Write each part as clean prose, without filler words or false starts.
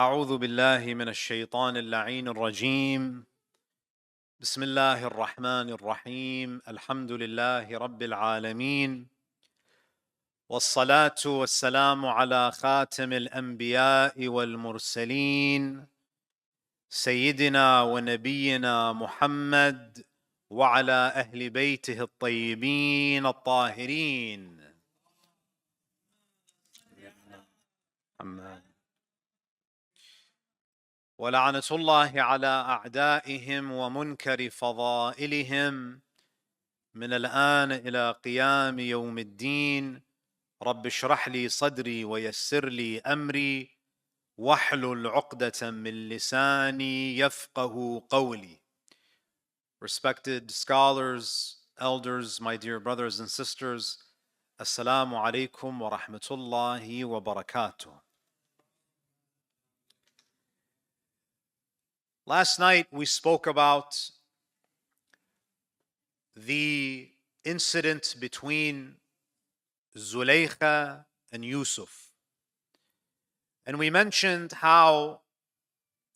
أعوذ بالله من الشيطان اللعين الرجيم. بسم الله الرحمن الرحيم. الحمد لله رب العالمين، والصلاة والسلام على خاتم الأنبياء والمرسلين سيدنا ونبينا محمد وعلى أهل بيته الطيبين الطاهرين. ولعنة الله على أعدائهم ومنكر فضائلهم من الآن إلى قيام يوم الدين. رب اشرح لي صدري ويسر لي أمري واحلل عقدة من لساني يفقه قولي. Respected scholars, elders, my dear brothers and sisters, Assalamu alaikum wa rahmatullahi wa barakatuh. Last night we spoke about the incident between Zulaykha and Yusuf. And we mentioned how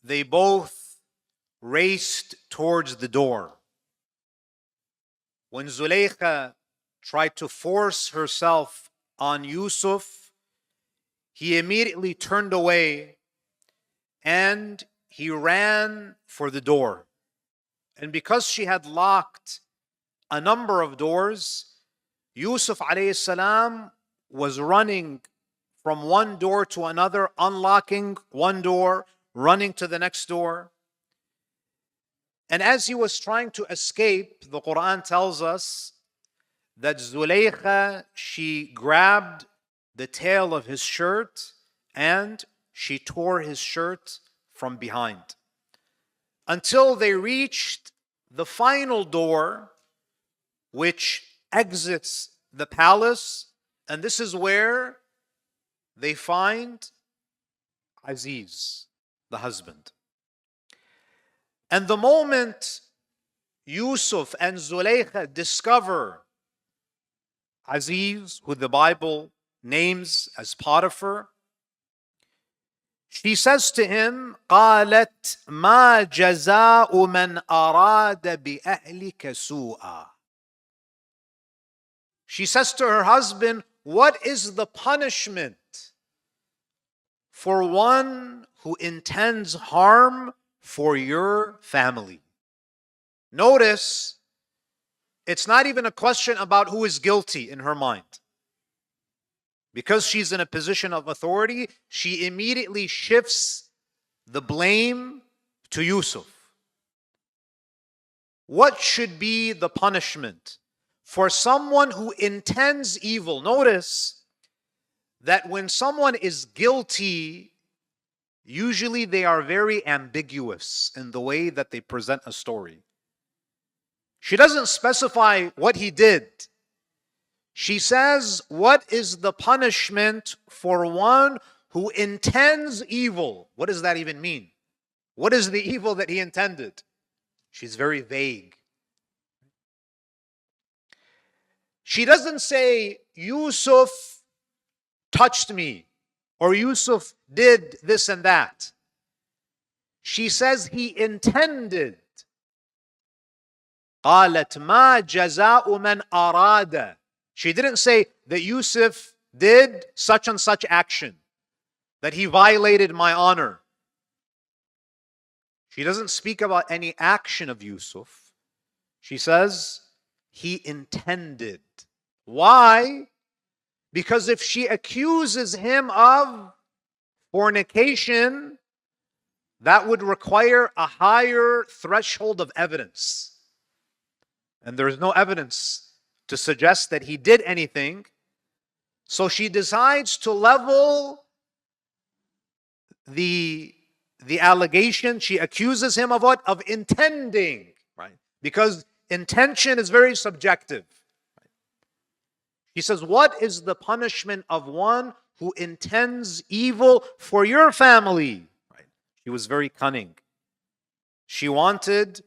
they both raced towards the door. When Zulaykha tried to force herself on Yusuf, he immediately turned away and he ran for the door. And because she had locked a number of doors, Yusuf alayhi salam was running from one door to another, unlocking one door, running to the next door. And as he was trying to escape, the Quran tells us that Zulaykha, she grabbed the tail of his shirt and she tore his shirt from behind, until they reached the final door which exits the palace, and this is where they find Aziz, the husband. And the moment Yusuf and Zulaykha discover Aziz, who the Bible names as Potiphar, she says to him, قالت ما جزاء من أراد بأهلك سوءا. She says to her husband, what is the punishment for one who intends harm for your family? Notice, it's not even a question about who is guilty in her mind. Because she's in a position of authority, she immediately shifts the blame to Yusuf. What should be the punishment for someone who intends evil? Notice that when someone is guilty, usually they are very ambiguous in the way that they present a story. She doesn't specify what he did. She says, what is the punishment for one who intends evil? What does that even mean? What is the evil that he intended? She's very vague. She doesn't say, Yusuf touched me, or Yusuf did this and that. She says he intended. قالت ما جزاء من أراد. She didn't say that Yusuf did such and such action, that he violated my honor. She doesn't speak about any action of Yusuf. She says he intended. Why? Because if she accuses him of fornication, that would require a higher threshold of evidence. And there is no evidence to suggest that he did anything. So she decides to level the allegation. She accuses him of what? Of intending, right? Because intention is very subjective. Right? He says, what is the punishment of one who intends evil for your family? Right? She was very cunning. She wanted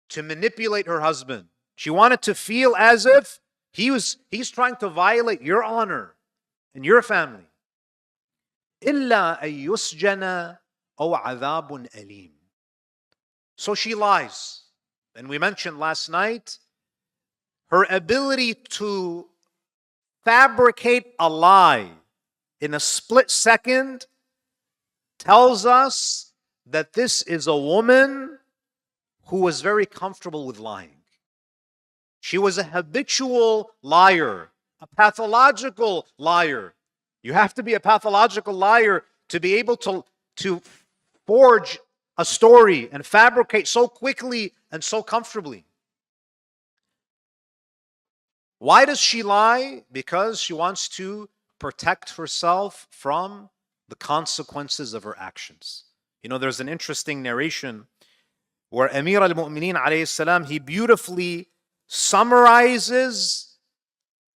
to manipulate her husband. She wanted to feel as if he's trying to violate your honor and your family. إِلَّا أَن يُسْجَنَ أو عذاب أليم. So she lies. And we mentioned last night, her ability to fabricate a lie in a split second tells us that this is a woman who was very comfortable with lying. She was a habitual liar, a pathological liar. You have to be a pathological liar to be able to forge a story and fabricate so quickly and so comfortably. Why does she lie? Because she wants to protect herself from the consequences of her actions. You know, there's an interesting narration where Amir al-Mu'mineen alayhi salam, he beautifully summarizes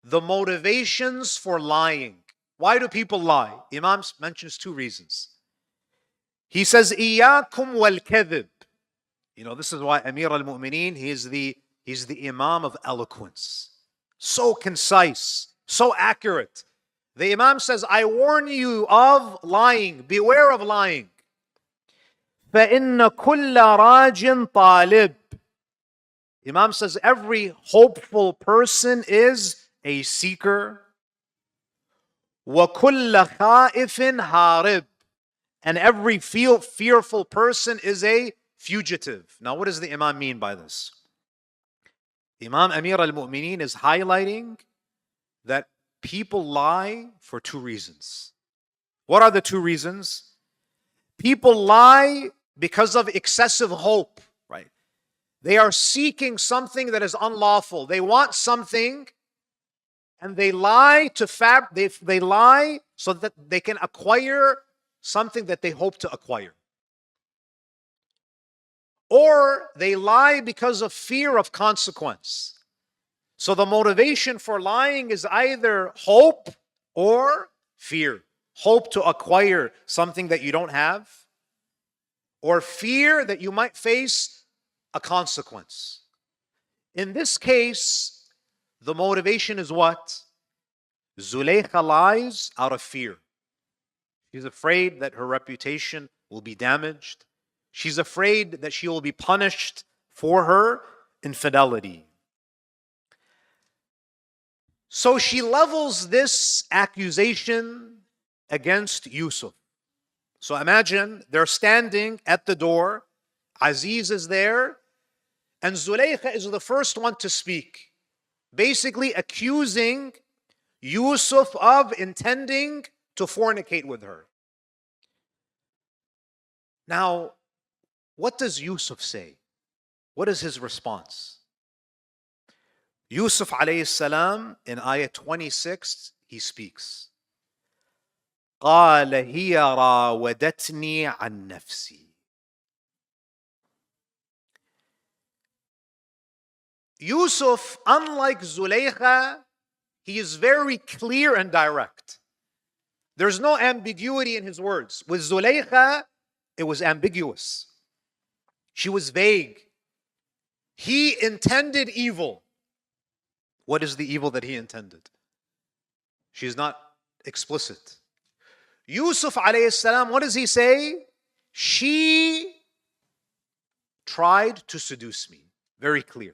the motivations for lying. Why do people lie? Imam mentions two reasons. He says, إِيَّاكُمْ وَالْكَذِبِ. You know, this is why Amir al-Mu'mineen, he's the Imam of eloquence. So concise, so accurate. The Imam says, I warn you of lying. Beware of lying. فَإِنَّ كُلَّ رَاجٍ طَالِبٍ. Imam says, every hopeful person is a seeker. وَكُلَّ خَائِفٍ هَارِبٍ. And every fearful person is a fugitive. Now, what does the Imam mean by this? Imam Amir al-Mu'mineen is highlighting that people lie for two reasons. What are the two reasons? People lie because of excessive hope, right? They are seeking something that is unlawful. They want something and they lie they lie so that they can acquire something that they hope to acquire. Or they lie because of fear of consequence. So the motivation for lying is either hope or fear. Hope to acquire something that you don't have, or fear that you might face a consequence. In this case, the motivation is what? Zulaykha lies out of fear. She's afraid that her reputation will be damaged. She's afraid that she will be punished for her infidelity. So she levels this accusation against Yusuf. So imagine they're standing at the door. Aziz is there. And Zulaykha is the first one to speak, basically accusing Yusuf of intending to fornicate with her. Now, what does Yusuf say? What is his response? Yusuf alayhi salam in ayah 26, he speaks. قال هي راودتني عن نفسي. Yusuf, unlike Zulaykha, he is very clear and direct. There's no ambiguity in his words. With Zulaykha, it was ambiguous. She was vague. He intended evil. What is the evil that he intended? She's not explicit. Yusuf alayhi salam, what does he say? She tried to seduce me. Very clear.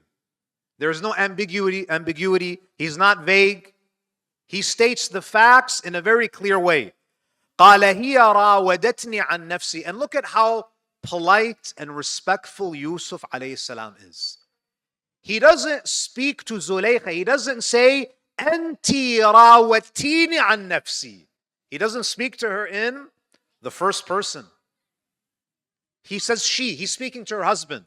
There is no ambiguity. He's not vague. He states the facts in a very clear way. قال هي راودتني عن نفسي. And look at how polite and respectful Yusuf alayhi salam is. He doesn't speak to Zulaykha. He doesn't say, أنتِ راودتيني عن نفسي. He doesn't speak to her in the first person. He says she. He's speaking to her husband.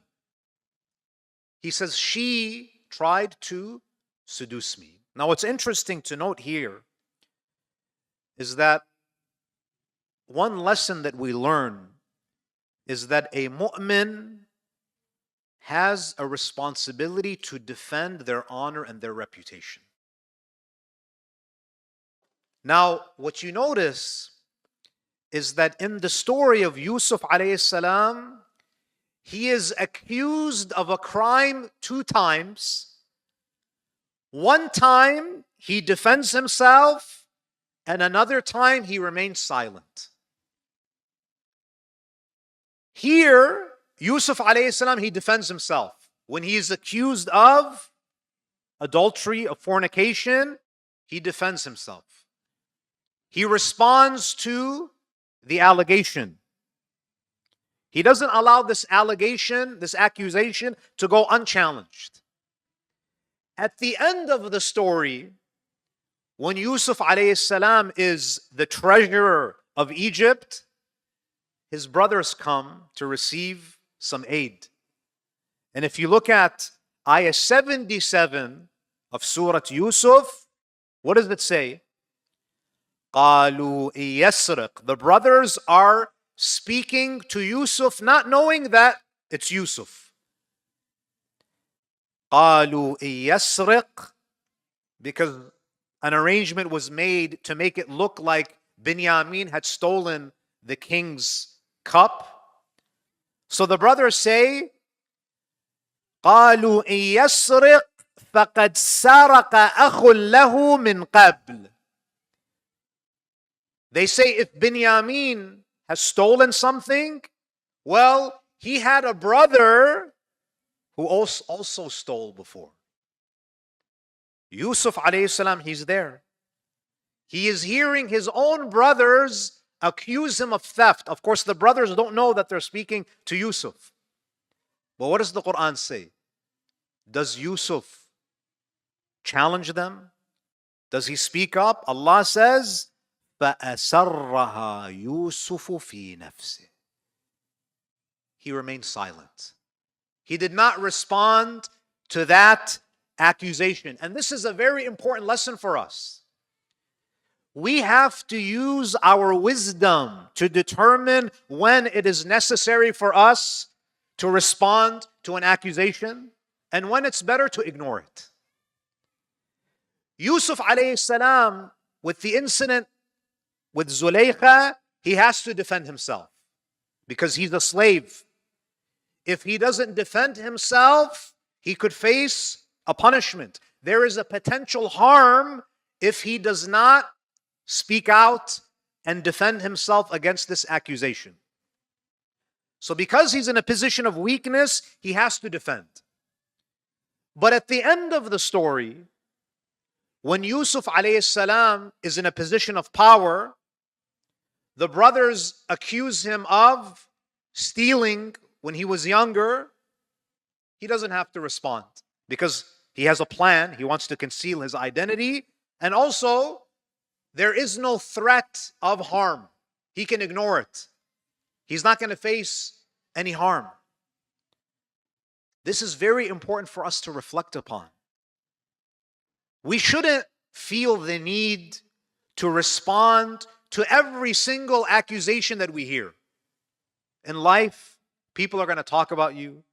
He says she tried to seduce me. Now what's interesting to note here is that one lesson that we learn is that a mu'min has a responsibility to defend their honor and their reputation. Now, what you notice is that in the story of Yusuf alayhi salam, he is accused of a crime 2 times. One time he defends himself, and another time he remains silent. Here, Yusuf alayhi salam, he defends himself. When he is accused of adultery, of fornication, he defends himself. He responds to the allegation. He doesn't allow this allegation, this accusation, to go unchallenged. At the end of the story, when Yusuf alayhi salam is the treasurer of Egypt, his brothers come to receive some aid. And if you look at ayah 77 of Surah Yusuf, what does it say? قَالُوا يَسْرِقْ. The brothers are speaking to Yusuf, not knowing that it's Yusuf. قَالُوا يَسْرِقْ. Because an arrangement was made to make it look like Binyamin had stolen the king's cup. So the brothers say, قَالُوا يَسْرِقْ فَقَدْ سَرَقَ أَخٌ لَهُ مِنْ قَبْلِ. They say if Binyamin has stolen something, well, he had a brother who also stole before. Yusuf alayhi salam, he's there. He is hearing his own brothers accuse him of theft. Of course, the brothers don't know that they're speaking to Yusuf. But what does the Quran say? Does Yusuf challenge them? Does he speak up? Allah says, فَأَسَرَّهَا يُوسُفُ فِي نَفْسِهِ. He remained silent. He did not respond to that accusation. And this is a very important lesson for us. We have to use our wisdom to determine when it is necessary for us to respond to an accusation and when it's better to ignore it. Yusuf alayhi salam, with the incident with Zulaykha, he has to defend himself because he's a slave. If he doesn't defend himself, he could face a punishment. There is a potential harm if he does not speak out and defend himself against this accusation. So because he's in a position of weakness, he has to defend. But at the end of the story, when Yusuf alayhi salam is in a position of power, the brothers accuse him of stealing when he was younger. He doesn't have to respond because he has a plan. He wants to conceal his identity. And also, there is no threat of harm. He can ignore it. He's not going to face any harm. This is very important for us to reflect upon. We shouldn't feel the need to respond to every single accusation that we hear. In life, people are going to talk about you.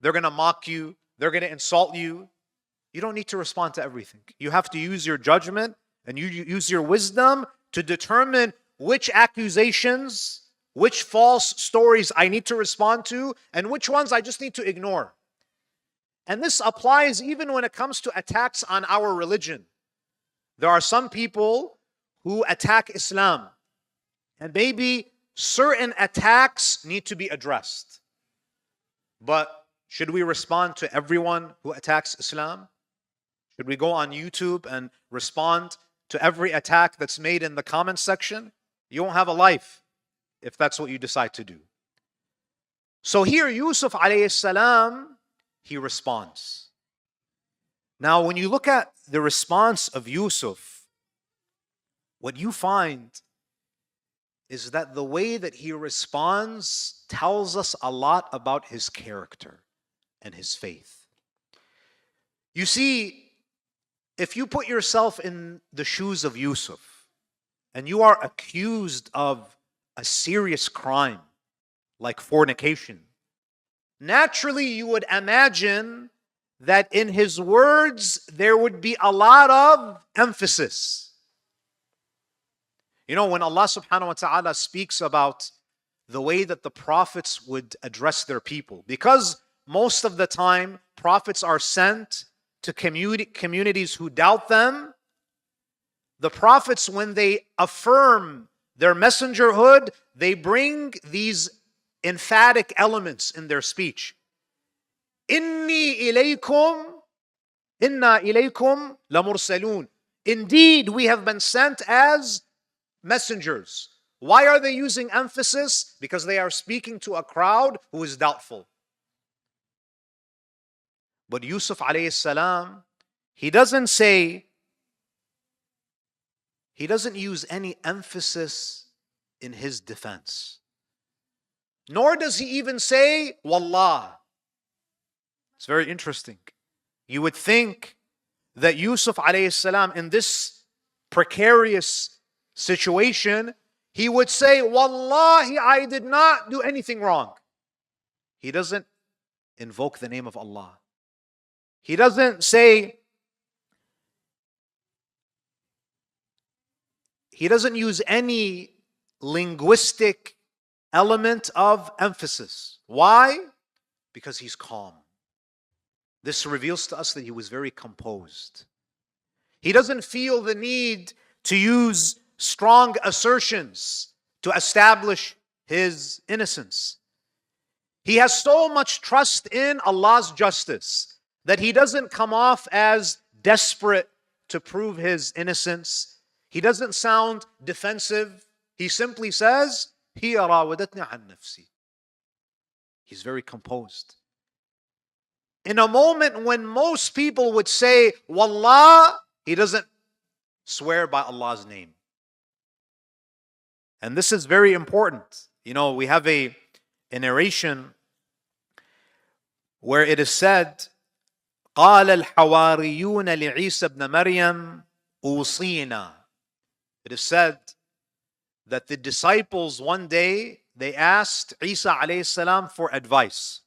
They're going to mock you. They're going to insult you. You don't need to respond to everything. You have to use your judgment and you use your wisdom to determine which accusations, which false stories I need to respond to, and which ones I just need to ignore. And this applies even when it comes to attacks on our religion. There are some people who attack Islam, and maybe certain attacks need to be addressed. But should we respond to everyone who attacks Islam? Should we go on YouTube and respond to every attack that's made in the comment section? You won't have a life if that's what you decide to do. So here, Yusuf alayhi salam, he responds. Now, when you look at the response of Yusuf, what you find is that the way that he responds tells us a lot about his character and his faith. You see, if you put yourself in the shoes of Yusuf and you are accused of a serious crime like fornication, naturally you would imagine that in his words there would be a lot of emphasis. You know, when Allah subhanahu wa ta'ala speaks about the way that the prophets would address their people, because most of the time prophets are sent to communities who doubt them, the prophets, when they affirm their messengerhood, they bring these emphatic elements in their speech. Inni ilaykum, inna ilaykum lamursalun. Indeed, we have been sent as messengers. Why are they using emphasis? Because they are speaking to a crowd who is doubtful. But Yusuf alayhi salam, he doesn't use any emphasis in his defense. Nor does he even say, Wallah. It's very interesting. You would think that Yusuf alayhi salam, in this precarious situation, he would say, Wallahi, I did not do anything wrong. He doesn't invoke the name of Allah. He doesn't use any linguistic element of emphasis. Why? Because he's calm. This reveals to us that he was very composed. He doesn't feel the need to use strong assertions to establish his innocence. He has so much trust in Allah's justice that he doesn't come off as desperate to prove his innocence. He doesn't sound defensive. He simply says, هي راودتني عن نفسي. He's very composed. In a moment when most people would say, Wallah, he doesn't swear by Allah's name. And this is very important. You know, we have a narration where it is said, قال الحواريون لعيسى ابن مريم أوصينا. It is said that the disciples one day, they asked Isa alayhi salam for advice.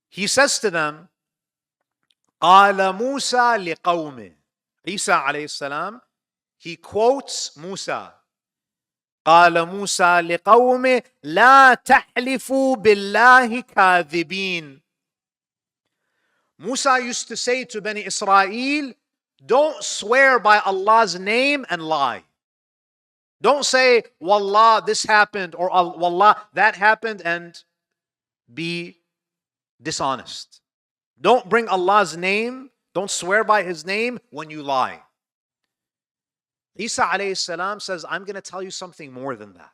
He says to them, قال موسى لقومه. Isa alayhi salam, he quotes Musa. قال موسى لقومه لا تحلفوا بالله كاذبين. Musa used to say to Bani Israel, don't swear by Allah's name and lie. Don't say, Wallah, this happened, or Wallah, that happened, and be dishonest. Don't bring Allah's name, don't swear by His name when you lie. Isa alayhi salam says, I'm going to tell you something more than that.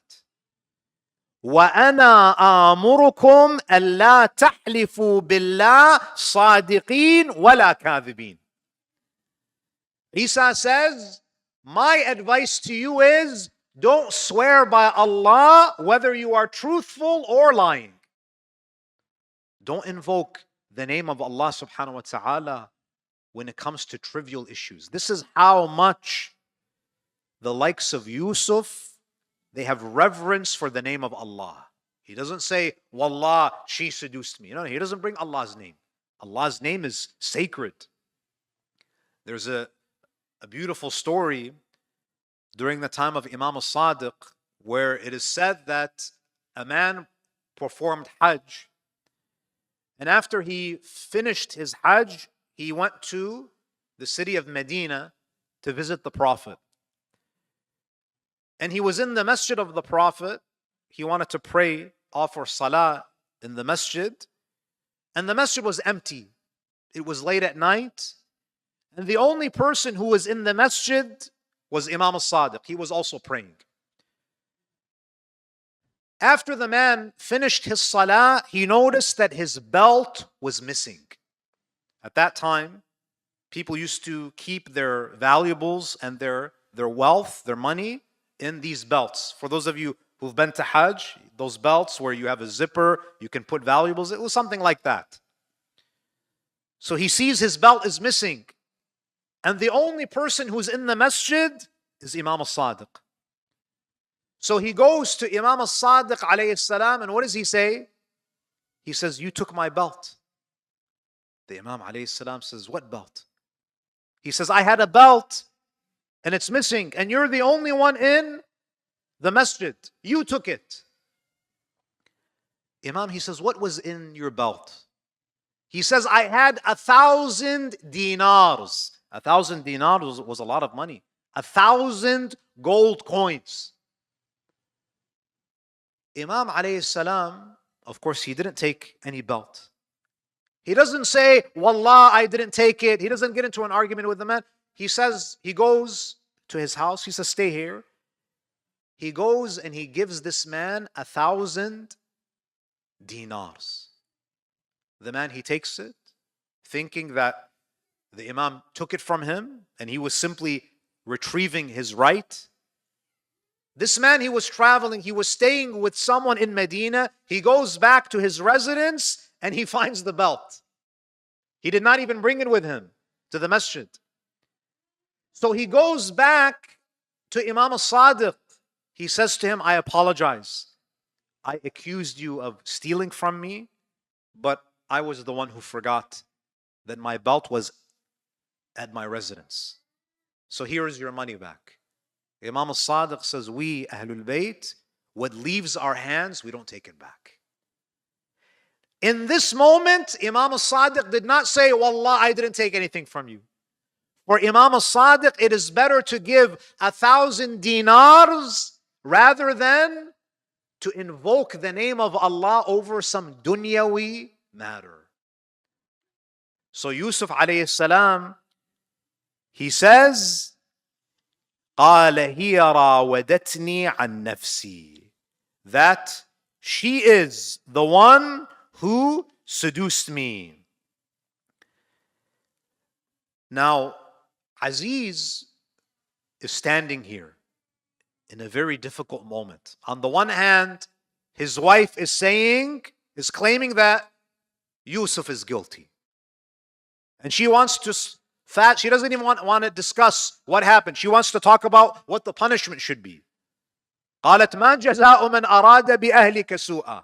وَأَنَا آمُرُكُمْ أَلَّا تَحْلِفُوا بِاللَّهِ صَادِقِينَ وَلَا كَاذِبِينَ. Isa says, my advice to you is, don't swear by Allah whether you are truthful or lying. Don't invoke the name of Allah subhanahu wa ta'ala when it comes to trivial issues. This is how much the likes of Yusuf, they have reverence for the name of Allah. He doesn't say, Wallah, she seduced me. No, he doesn't bring Allah's name. Allah's name is sacred. There's a beautiful story during the time of Imam Sadiq where it is said that a man performed Hajj, and after he finished his Hajj, he went to the city of Medina to visit the Prophet. And he was in the masjid of the Prophet. He wanted to pray, offer salah in the masjid. And the masjid was empty. It was late at night. And the only person who was in the masjid was Imam al-Sadiq. He was also praying. After the man finished his salah, he noticed that his belt was missing. At that time, people used to keep their valuables and their wealth, their money, in these belts. For those of you who've been to Hajj, those belts where you have a zipper, you can put valuables, it was something like that. So he sees his belt is missing. And the only person who's in the masjid is Imam al-Sadiq. So he goes to Imam al-Sadiq alayhi salam, and what does he say? He says, you took my belt. The Imam alayhi salam says, what belt? He says, I had a belt and it's missing, and you're the only one in the masjid. You took it. Imam, he says, what was in your belt? He says, I had 1,000 dinars. 1,000 dinars was a lot of money. 1,000 gold coins. Imam alayhi salam, of course, he didn't take any belt. He doesn't say, Wallah, I didn't take it. He doesn't get into an argument with the man. He says, he goes to his house. He says, stay here. He goes and he gives this man 1,000 dinars. The man, he takes it, thinking that the Imam took it from him and he was simply retrieving his right. This man, he was traveling, he was staying with someone in Medina. He goes back to his residence and he finds the belt. He did not even bring it with him to the masjid. So he goes back to Imam al-Sadiq. He says to him, I apologize. I accused you of stealing from me, but I was the one who forgot that my belt was at my residence. So here is your money back. Imam al-Sadiq says, we, Ahlul Bayt, what leaves our hands, we don't take it back. In this moment, Imam al-Sadiq did not say, Wallah, I didn't take anything from you. For Imam al-Sadiq, it is better to give 1,000 dinars rather than to invoke the name of Allah over some dunyawi matter. So Yusuf alayhi salam, he says, قال هي راودتني عن نفسي, that she is the one who seduced me. Now, Aziz is standing here in a very difficult moment. On the one hand, his wife is claiming that Yusuf is guilty. And she wants to she doesn't even want to discuss what happened. She wants to talk about what the punishment should be. قالت ما جزاء من أراد بأهلك سوءا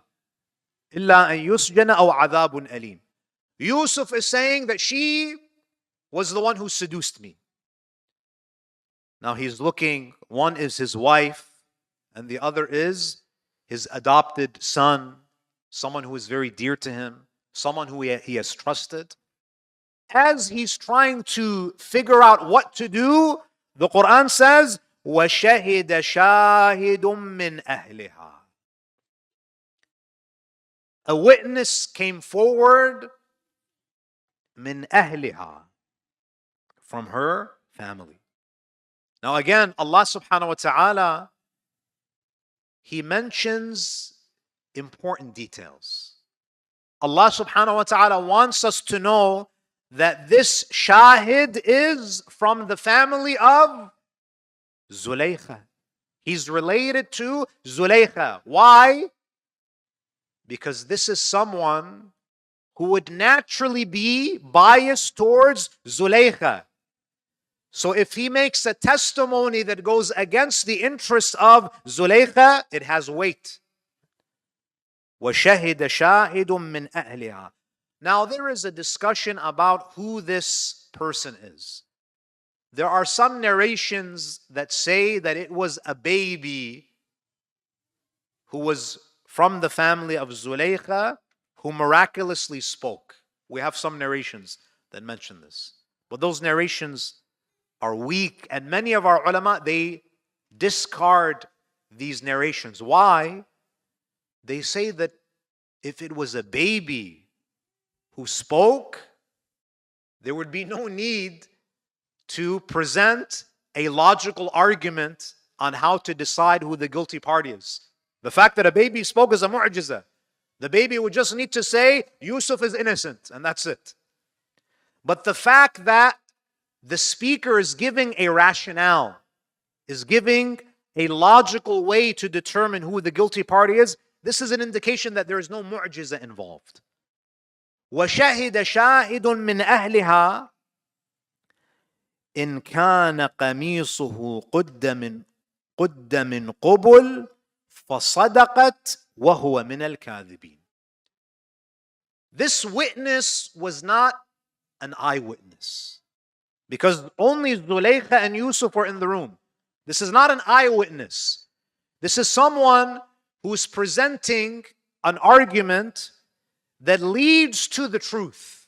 إلا أن يسجن أو عذاب أليم. Yusuf is saying that she was the one who seduced me. Now he's looking, one is his wife, and the other is his adopted son, someone who is very dear to him, someone who he has trusted. As he's trying to figure out what to do, the Quran says, وَشَهِدَ شَاهِدٌ مِّنْ أَهْلِهَا. A witness came forward, مِّنْ أَهْلِهَا, from her family. Now again, Allah subhanahu wa ta'ala, He mentions important details. Allah subhanahu wa ta'ala wants us to know that this shahid is from the family of Zulaykha. He's related to Zulaykha. Why? Because this is someone who would naturally be biased towards Zulaykha. So if he makes a testimony that goes against the interests of Zulaykha, it has weight. وَشَهِدَ شَاهِدٌ مِّنْ أَهْلِهَا. Now there is a discussion about who this person is. There are some narrations that say that it was a baby who was from the family of Zulaykha who miraculously spoke. We have some narrations that mention this. But those narrations are weak, and many of our ulama, they discard these narrations. Why? They say that if it was a baby who spoke, there would be no need to present a logical argument on how to decide who the guilty party is. The fact that a baby spoke is a mu'jiza. The baby would just need to say, Yusuf is innocent, and that's it. But the fact that the speaker is giving a rationale, is giving a logical way to determine who the guilty party is, this is an indication that there is no mu'jiza involved. وَشَهِدَ شَاهِدٌ مِّنْ أَهْلِهَا إِنْ كَانَ قَمِيصُهُ قُدَّ مِنْ قُبُلٍ فَصَدَقَتْ وَهُوَ مِنَ الْكَاذِبِينَ. This witness was not an eyewitness, because only Zulaykha and Yusuf were in the room. This is not an eyewitness. This is someone who is presenting an argument that leads to the truth.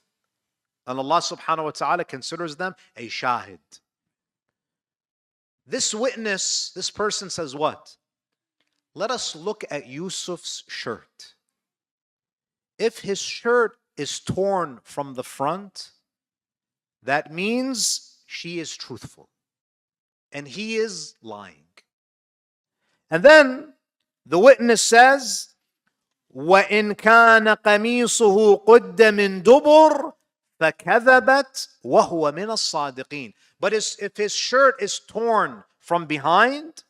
And Allah subhanahu wa ta'ala considers them a shahid. This witness, this person says what? Let us look at Yusuf's shirt. If his shirt is torn from the front, that means she is truthful and he is lying. And then the witness says, وَإِنْ كَانَ قَمِيصُهُ قُدَّ مِنْ دُبُرٍ فَكَذَبَتْ وَهُوَ مِنَ الصَّادِقِينَ. But if his shirt is torn from behind,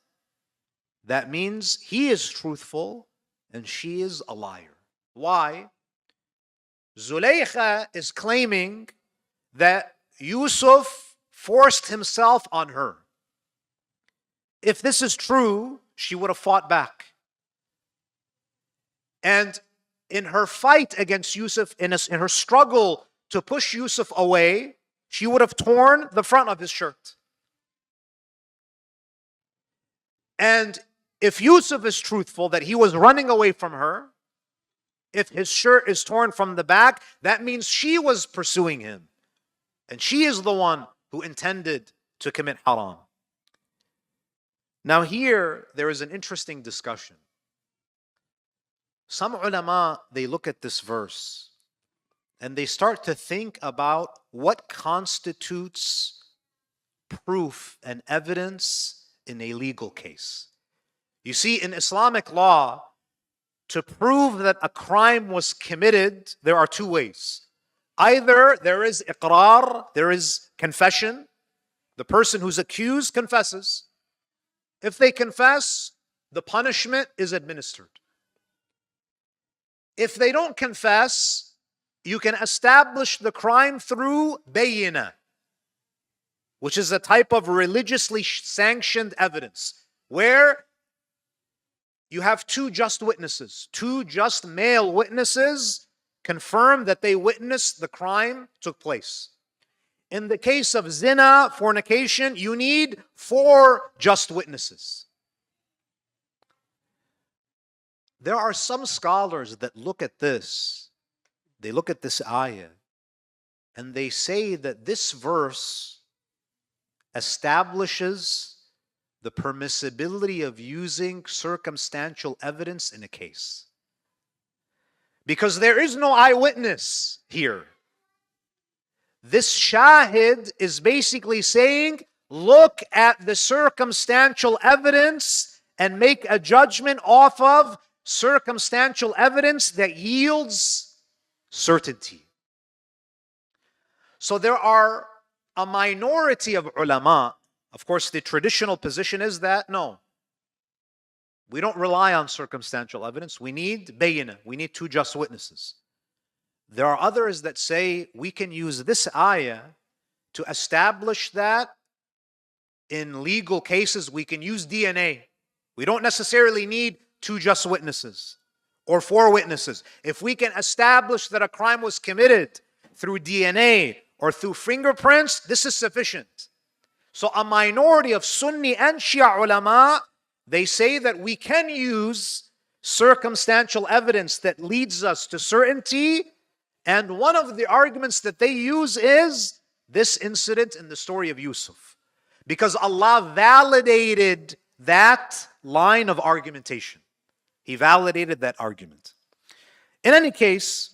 that means he is truthful and she is a liar. Why? Zulaykha is claiming that Yusuf forced himself on her. If this is true, she would have fought back. And in her fight against Yusuf, in her struggle to push Yusuf away, she would have torn the front of his shirt. And if Yusuf is truthful that he was running away from her, if his shirt is torn from the back, that means she was pursuing him. And she is the one who intended to commit haram. Now here, there is an interesting discussion. Some ulama, they look at this verse and they start to think about what constitutes proof and evidence in a legal case. You see, in Islamic law, to prove that a crime was committed, there are two ways. Either there is iqrar, there is confession. The person who's accused confesses. If they confess, the punishment is administered. If they don't confess, you can establish the crime through bayina, which is a type of religiously sanctioned evidence, where you have two just witnesses, two just male witnesses confirm that they witnessed the crime took place. In the case of zina, fornication, you need 4 just witnesses. There are some scholars that look at this, they look at this ayah, and they say that this verse establishes the permissibility of using circumstantial evidence in a case. Because there is no eyewitness here. This shahid is basically saying, look at the circumstantial evidence and make a judgment off of circumstantial evidence that yields certainty. So there are a minority of ulama. Of course, the traditional position is that no, we don't rely on circumstantial evidence. We need bayina. We need 2 just witnesses. There are others that say we can use this ayah to establish that in legal cases we can use DNA. We don't necessarily need 2 just witnesses or 4 witnesses. If we can establish that a crime was committed through DNA or through fingerprints, this is sufficient. So a minority of Sunni and Shia ulama, they say that we can use circumstantial evidence that leads us to certainty. And one of the arguments that they use is this incident in the story of Yusuf. Because Allah validated that line of argumentation. He validated that argument. In any case,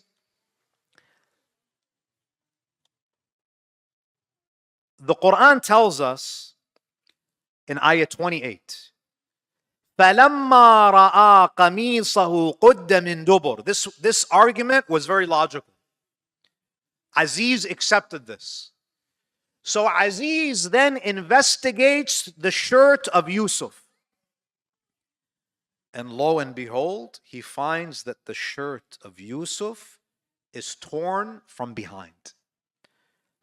the Quran tells us in ayah 28, فَلَمَّا رَأَى قَمِيصَهُ قُدَّ مِن دُبُرٍ. This argument was very logical. Aziz accepted this. So Aziz then investigates the shirt of Yusuf. And lo and behold, he finds that the shirt of Yusuf is torn from behind.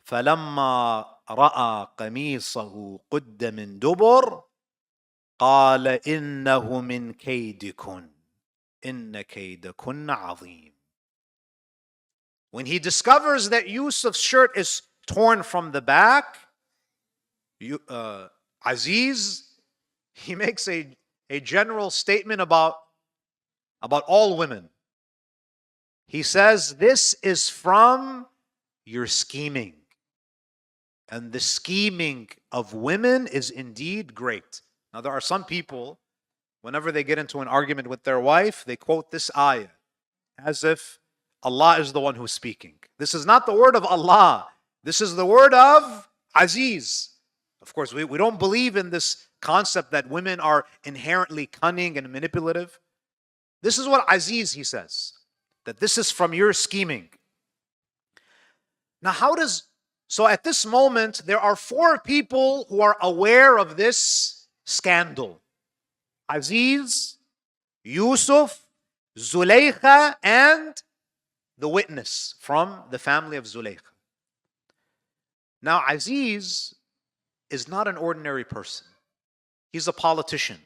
فَلَمَّا رَأَى قَمِيصَهُ قُدَّ مِن دُبُرٍ قَالَ إِنَّهُ مِن كَيْدِكُنْ إِنَّ كَيْدَكُنَّ عَظِيمٌ. When he discovers that Yusuf's shirt is torn from the back, Aziz, he makes a general statement about all women. He says, this is from your scheming. And the scheming of women is indeed great. Now, there are some people whenever they get into an argument with their wife, they quote this ayah as if Allah is the one who's speaking. This is not the word of Allah. This is the word of Aziz. Of course, we don't believe in this concept that women are inherently cunning and manipulative. This is what Aziz, he says, that this is from your scheming. Now, so at this moment, there are 4 people who are aware of this scandal. Aziz, Yusuf, Zulaykha, and the witness from the family of Zulaykha. Now, Aziz is not an ordinary person. He's a politician.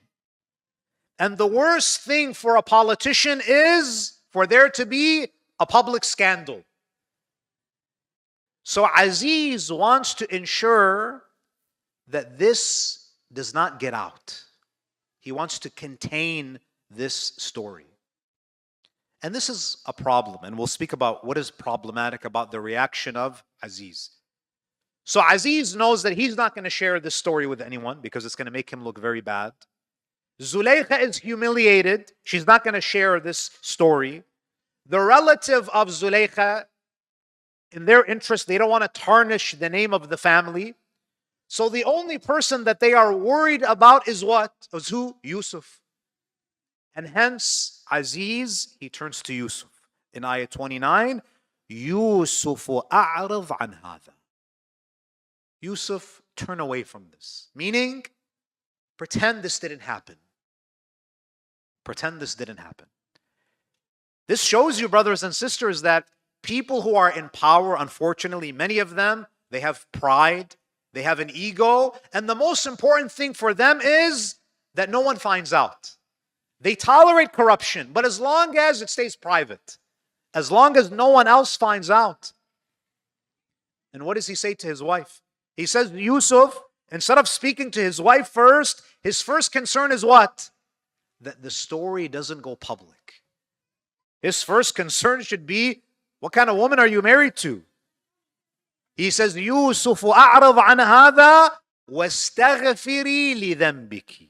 And the worst thing for a politician is for there to be a public scandal. So Aziz wants to ensure that this does not get out. He wants to contain this story. And this is a problem, and we'll speak about what is problematic about the reaction of Aziz. So Aziz knows that he's not going to share this story with anyone because it's going to make him look very bad. Zulaykha is humiliated. She's not going to share this story. The relative of Zulaykha, in their interest, they don't want to tarnish the name of the family. So the only person that they are worried about is what? Is who? Yusuf. And hence, Aziz, he turns to Yusuf. In ayah 29, Yusufu a'rad an hadha. Yusuf, turn away from this. Meaning, pretend this didn't happen. Pretend this didn't happen. This shows you, brothers and sisters, that people who are in power, unfortunately, many of them, they have pride, they have an ego, and the most important thing for them is that no one finds out. They tolerate corruption, but as long as it stays private, as long as no one else finds out. And what does he say to his wife? He says, Yusuf, instead of speaking to his wife first, his first concern is what? That the story doesn't go public. His first concern should be, what kind of woman are you married to? He says, Yusuf a'rad an hadha wastaghfiri li dhanbiki.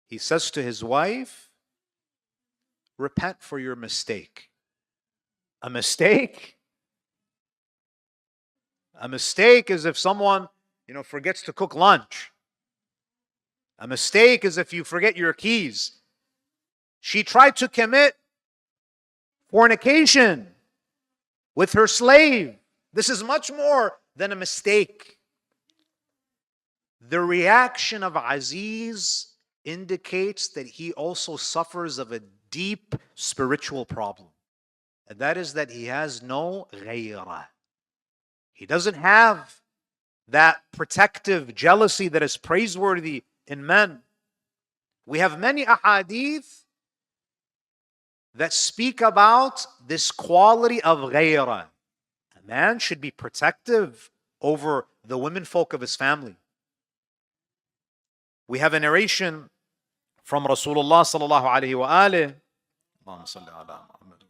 He says to his wife, repent for your mistake. A mistake? A mistake is if someone, forgets to cook lunch. A mistake is if you forget your keys. She tried to commit fornication with her slave. This is much more than a mistake. The reaction of Aziz indicates that he also suffers of a deep spiritual problem. And that is that he has no ghayrah. He doesn't have that protective jealousy that is praiseworthy in men. We have many ahadith that speak about this quality of ghayrah. A man should be protective over the womenfolk of his family. We have a narration from Rasulullah sallallahu alaihi wa alihi. Allahumma salli ala Muhammad.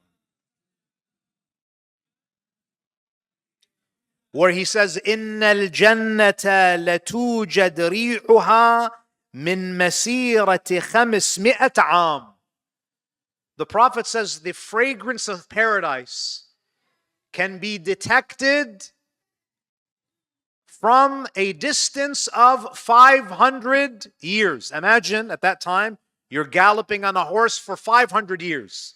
Where he says, إِنَّ الْجَنَّةَ لَتُوجَدْ رِيحُهَا مِنْ مَسِيرَةِ 500 عام. The Prophet says the fragrance of paradise can be detected from a distance of 500 years. Imagine at that time, you're galloping on a horse for 500 years.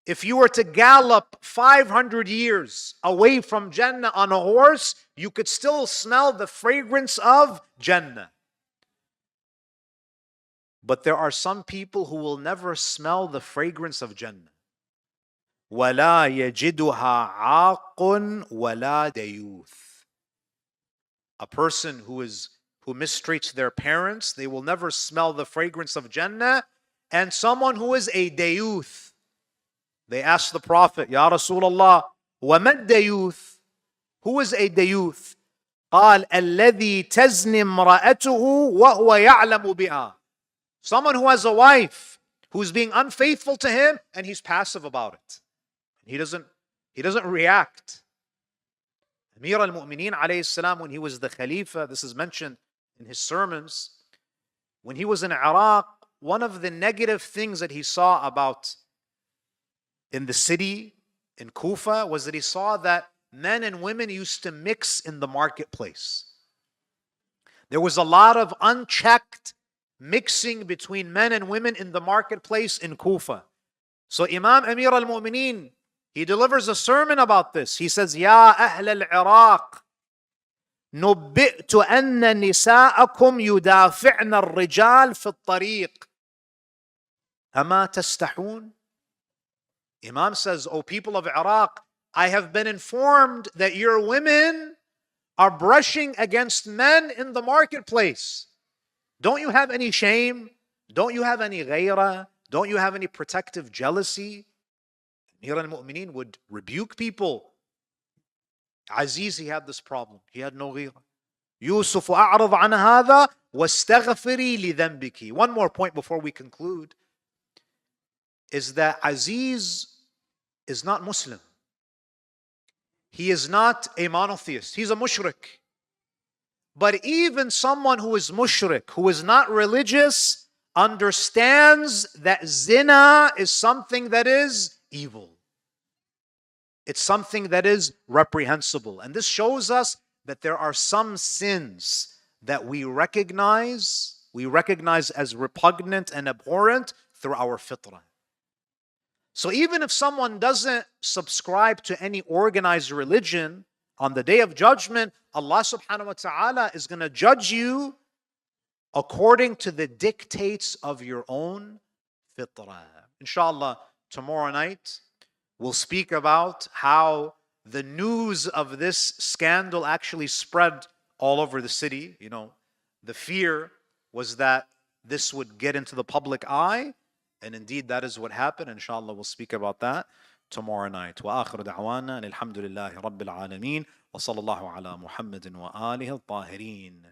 If you were to gallop 500 years away from Jannah on a horse, you could still smell the fragrance of Jannah. But there are some people who will never smell the fragrance of Jannah. وَلَا يَجِدُهَا عَاقٌ وَلَا دَيُوث. A person who mistreats their parents, they will never smell the fragrance of Jannah. And someone who is a dayuth. They asked the Prophet, Ya Rasulullah, وَمَا الدَّيُوث? Who is a dayuth? قال الذي تزني امرأته وهو يعلم بها. Someone who has a wife who's being unfaithful to him and he's passive about it. He doesn't react. Amir al-Mu'mineen alayhi salam, when he was the Khalifa, this is mentioned in his sermons, When he was in Iraq, one of the negative things that he saw about in the city, in Kufa, was that he saw that men and women used to mix in the marketplace. There was a lot of unchecked mixing between men and women in the marketplace in Kufa. So Imam Amir al-Mu'mineen, he delivers a sermon about this. He says, Ya Ahl al-Iraq, نبئت أن نساءكم يدافعن الرجال في الطريق أما تستحون. Imam says, O people of Iraq, I have been informed that your women are brushing against men in the marketplace. Don't you have any shame? Don't you have any ghayrah? Don't you have any protective jealousy? Amir al-Mu'mineen would rebuke people. Aziz, he had this problem. He had no ghayrah. Yusuf, أعرض عن هذا واستغفري لذنبك. One more point before we conclude is that Aziz is not Muslim. He is not a monotheist. He's a mushrik. But even someone who is mushrik, who is not religious, understands that zina is something that is evil. It's something that is reprehensible. And this shows us that there are some sins that we recognize as repugnant and abhorrent through our fitrah. So even if someone doesn't subscribe to any organized religion, on the day of judgment, Allah subhanahu wa ta'ala is going to judge you according to the dictates of your own fitrah. Inshallah, tomorrow night, we'll speak about how the news of this scandal actually spread all over the city. You know, the fear was that this would get into the public eye, and indeed that is what happened. Inshallah, we'll speak about that tomorrow night. وآخر دعوانا الحمد لله رب العالمين وصلى الله على محمد وآله الطاهرين.